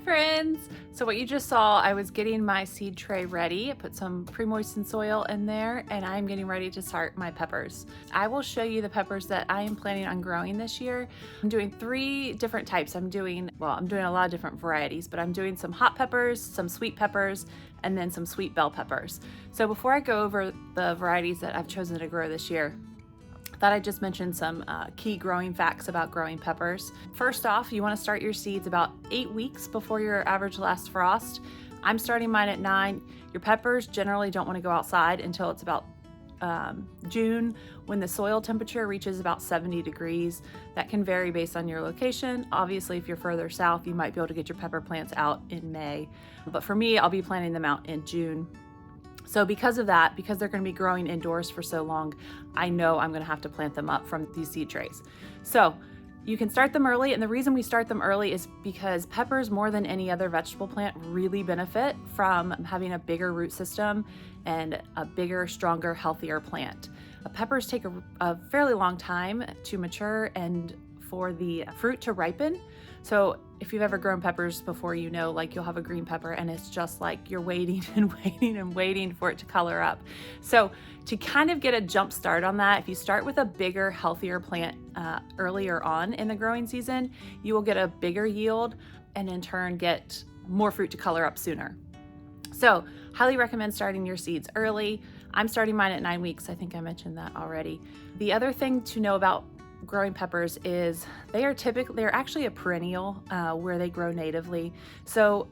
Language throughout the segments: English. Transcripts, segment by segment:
friends! So what you just saw, I was getting my seed tray ready. I put some pre-moistened soil in there and I'm getting ready to start my peppers. I will show you the peppers that I am planning on growing this year. I'm doing 3 different types. I'm doing a lot of different varieties, but I'm doing some hot peppers, some sweet peppers, and then some sweet bell peppers. So before I go over the varieties that I've chosen to grow this year, I thought I'd just mention some key growing facts about growing peppers. First off, you want to start your seeds about 8 weeks before your average last frost. I'm starting mine at 9. Your peppers generally don't want to go outside until it's about June, when the soil temperature reaches about 70 degrees. That can vary based on your location. Obviously, if you're further south, you might be able to get your pepper plants out in May. But for me, I'll be planting them out in June. So because of that, because they're going to be growing indoors for so long, I know I'm going to have to plant them up from these seed trays. So you can start them early, and the reason we start them early is because peppers, more than any other vegetable plant, really benefit from having a bigger root system and a bigger, stronger, healthier plant. Peppers take a fairly long time to mature and for the fruit to ripen. So if you've ever grown peppers before, you know, like you'll have a green pepper and it's just like you're waiting and waiting and waiting for it to color up. So to kind of get a jump start on that, if you start with a bigger, healthier plant earlier on in the growing season, you will get a bigger yield and in turn get more fruit to color up sooner. So highly recommend starting your seeds early. I'm starting mine at 9 weeks. I think I mentioned that already. The other thing to know about growing peppers is they're actually a perennial where they grow natively. So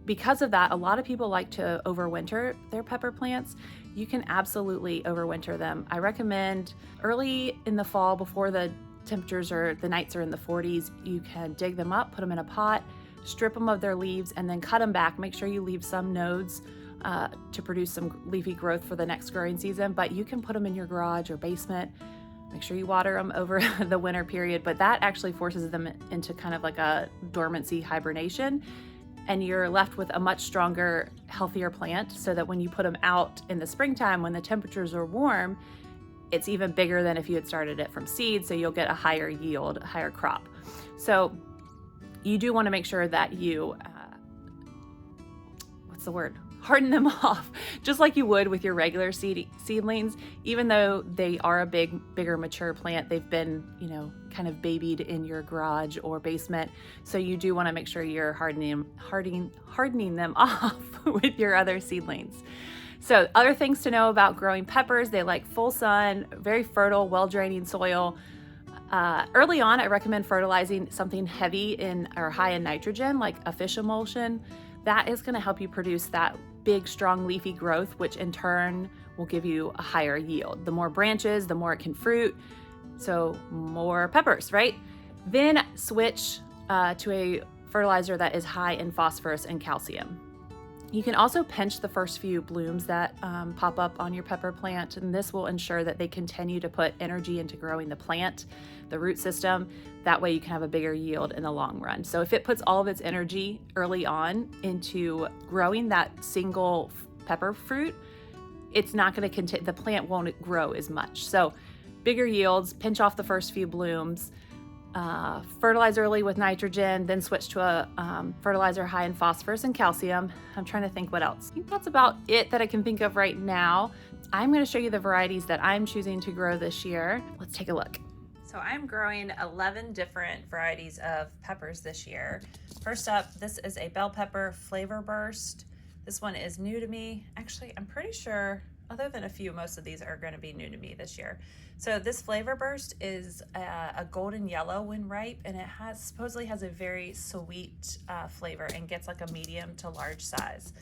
because of that, a lot of people like to overwinter their pepper plants. You can absolutely overwinter them. I recommend early in the fall, before the temperatures or the nights are in the 40s, you can dig them up, put them in a pot, strip them of their leaves, and then cut them back. Make sure you leave some nodes to produce some leafy growth for the next growing season, but you can put them in your garage or basement. Make sure you water them over the winter period, but that actually forces them into kind of like a dormancy hibernation, and you're left with a much stronger, healthier plant, so that when you put them out in the springtime when the temperatures are warm, it's even bigger than if you had started it from seed, so you'll get a higher yield, a higher crop. So you do want to make sure that you, harden them off, just like you would with your regular seedlings. Even though they are a bigger mature plant, they've been, kind of babied in your garage or basement. So you do want to make sure you're hardening them off with your other seedlings. So other things to know about growing peppers: they like full sun, very fertile, well-draining soil. Early on, I recommend fertilizing something heavy or high in nitrogen, like a fish emulsion. That is going to help you produce that big, strong, leafy growth, which in turn will give you a higher yield. The more branches, the more it can fruit, so more peppers, right? Then switch to a fertilizer that is high in phosphorus and calcium. You can also pinch the first few blooms that pop up on your pepper plant, and this will ensure that they continue to put energy into growing the plant, the root system. That way you can have a bigger yield in the long run. So if it puts all of its energy early on into growing that single pepper fruit, it's not going to the plant won't grow as much. So bigger yields, pinch off the first few blooms, fertilize early with nitrogen, then switch to a fertilizer high in phosphorus and calcium. I'm trying to think what else. I think that's about it that I can think of right now. I'm going to show you the varieties that I'm choosing to grow this year. Let's take a look. So I'm growing 11 different varieties of peppers this year. First up, this is a bell pepper Flavorburst. This one is new to me. Actually, I'm pretty sure, other than a few, most of these are going to be new to me this year. So this Flavorburst is a golden yellow when ripe, and it supposedly has a very sweet flavor and gets like a medium to large size.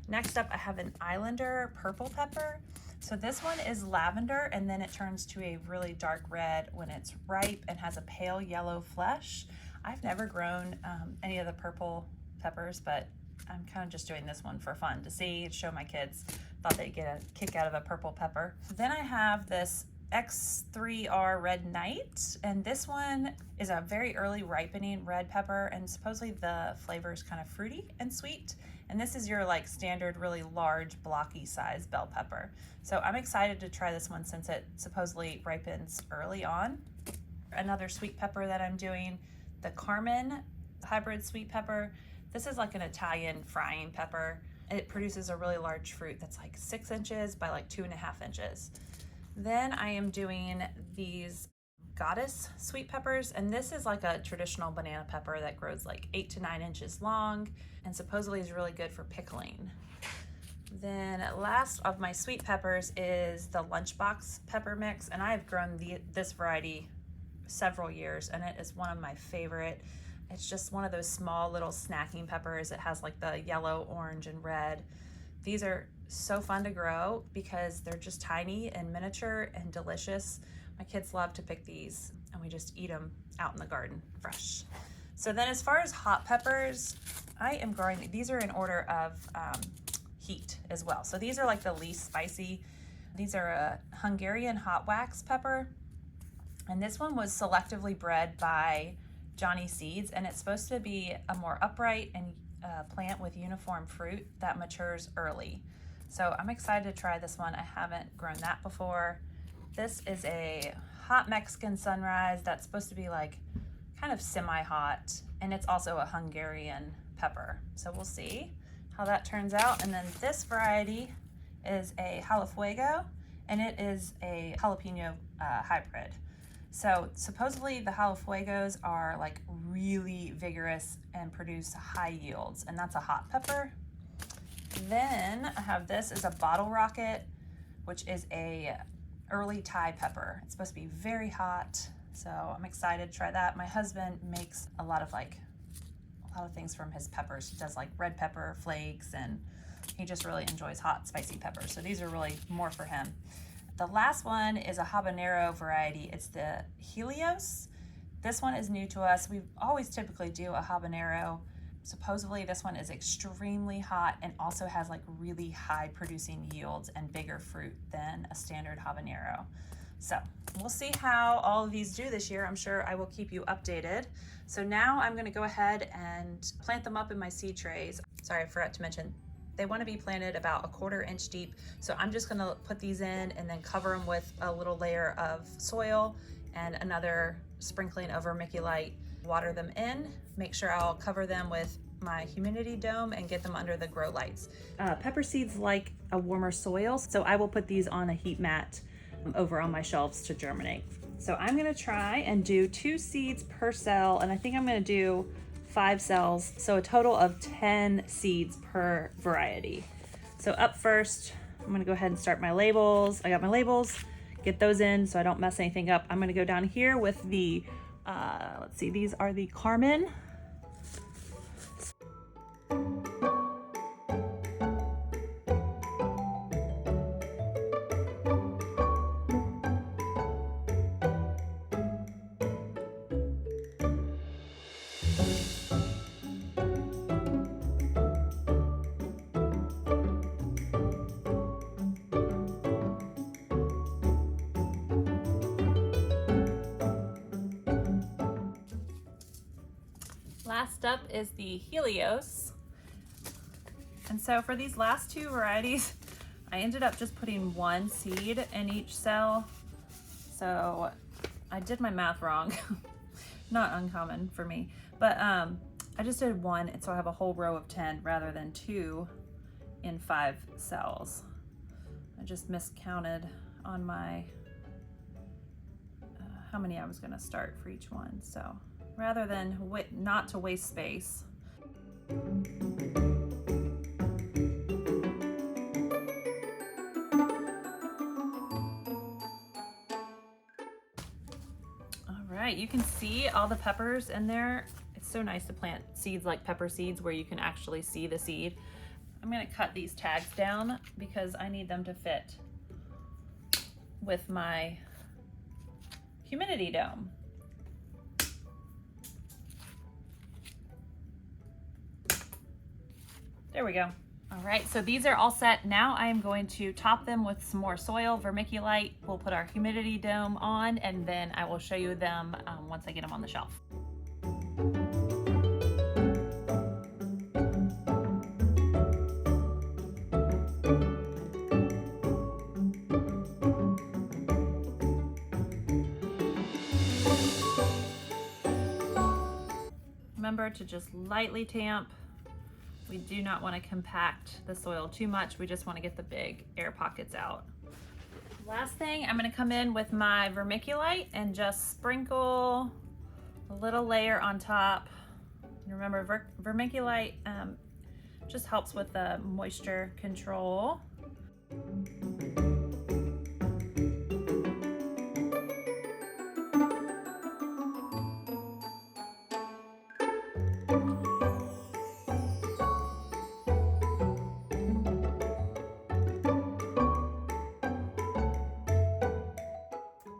Next up, I have an Islander purple pepper. So this one is lavender, and then it turns to a really dark red when it's ripe and has a pale yellow flesh. I've never grown any of the purple peppers, but I'm kind of just doing this one for fun to show my kids. Thought they'd get a kick out of a purple pepper. Then I have this X3R Red Knight, and this one is a very early ripening red pepper, and supposedly the flavor is kind of fruity and sweet. And this is your like standard, really large, blocky size bell pepper. So I'm excited to try this one since it supposedly ripens early on. Another sweet pepper that I'm doing, the Carmen hybrid sweet pepper. This is like an Italian frying pepper. It produces a really large fruit that's like 6 inches by like 2.5 inches. Then I am doing these goddess sweet peppers, and this is like a traditional banana pepper that grows like 8 to 9 inches long and supposedly is really good for pickling. Then last of my sweet peppers is the Lunchbox pepper mix, and I've grown this variety several years, and it is one of my favorite. It's just one of those small little snacking peppers. It has like the yellow, orange, and red. These are so fun to grow because they're just tiny and miniature and delicious. My kids love to pick these, and we just eat them out in the garden fresh. So then as far as hot peppers, I am growing, these are in order of heat as well. So these are like the least spicy. These are a Hungarian Hot Wax pepper, and this one was selectively bred by Johnny Seeds, and it's supposed to be a more upright and plant with uniform fruit that matures early. So I'm excited to try this one. I haven't grown that before. This is a hot Mexican sunrise that's supposed to be like kind of semi-hot, and it's also a Hungarian pepper. So we'll see how that turns out. And then this variety is a Jalafuego, and it is a jalapeno hybrid. So supposedly the Jalafuegos are like really vigorous and produce high yields, and that's a hot pepper. Then I have this is a Bottle Rocket, which is a early Thai pepper. It's supposed to be very hot, so I'm excited to try that. My husband makes a lot of things from his peppers. He does like red pepper flakes, and he just really enjoys hot, spicy peppers. So these are really more for him. The last one is a habanero variety. It's the Helios. This one is new to us. We always typically do a habanero. Supposedly this one is extremely hot and also has like really high producing yields and bigger fruit than a standard habanero. So we'll see how all of these do this year. I'm sure I will keep you updated. So now I'm gonna go ahead and plant them up in my seed trays. Sorry, I forgot to mention, they want to be planted about 1/4 inch deep. So I'm just gonna put these in and then cover them with a little layer of soil and another sprinkling of vermiculite. Water them in, make sure I'll cover them with my humidity dome and get them under the grow lights. Pepper seeds like a warmer soil, so I will put these on a heat mat over on my shelves to germinate. So I'm gonna try and do 2 seeds per cell, and I think I'm gonna do 5 cells, so a total of 10 seeds per variety. So up first, I'm gonna go ahead and start my labels. I got my labels, get those in so I don't mess anything up. I'm gonna go down here with the, let's see, these are the Carmen. Last up is the Helios. And so for these last 2 varieties, I ended up just putting 1 seed in each cell. So I did my math wrong. Not uncommon for me, but I just did 1, and so I have a whole row of 10 rather than 2 in 5 cells. I just miscounted on my how many I was gonna start for each one. So rather than not to waste space. All right, you can see all the peppers in there. It's so nice to plant seeds like pepper seeds where you can actually see the seed. I'm gonna cut these tags down because I need them to fit with my humidity dome. There we go. All right, so these are all set. Now I am going to top them with some more soil, vermiculite. We'll put our humidity dome on, and then I will show you them once I get them on the shelf. Remember to just lightly tamp We do not want to compact the soil too much. We just want to get the big air pockets out. Last thing, I'm going to come in with my vermiculite and just sprinkle a little layer on top. And remember, vermiculite just helps with the moisture control.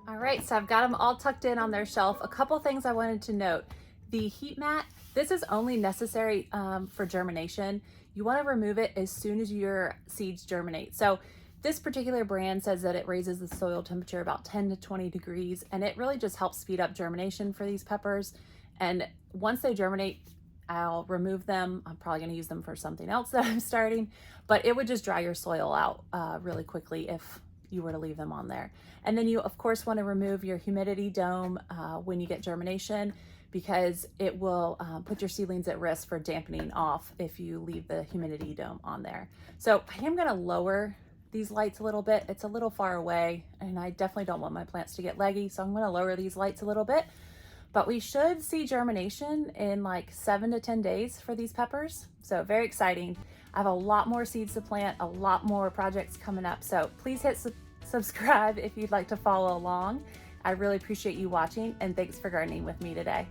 All right, so I've got them all tucked in on their shelf. A couple things I wanted to note. The heat mat, this is only necessary for germination. You want to remove it as soon as your seeds germinate. So this particular brand says that it raises the soil temperature about 10 to 20 degrees, and it really just helps speed up germination for these peppers. And once they germinate, I'll remove them. I'm probably going to use them for something else that I'm starting, but it would just dry your soil out really quickly if you were to leave them on there. And then you of course want to remove your humidity dome when you get germination, because it will put your seedlings at risk for dampening off if you leave the humidity dome on there. So I am going to lower these lights a little bit. It's a little far away and I definitely don't want my plants to get leggy, so I'm going to lower these lights a little bit. But we should see germination in like 7 to 10 days for these peppers. So very exciting. I have a lot more seeds to plant, a lot more projects coming up. So please hit subscribe if you'd like to follow along. I really appreciate you watching, and thanks for gardening with me today.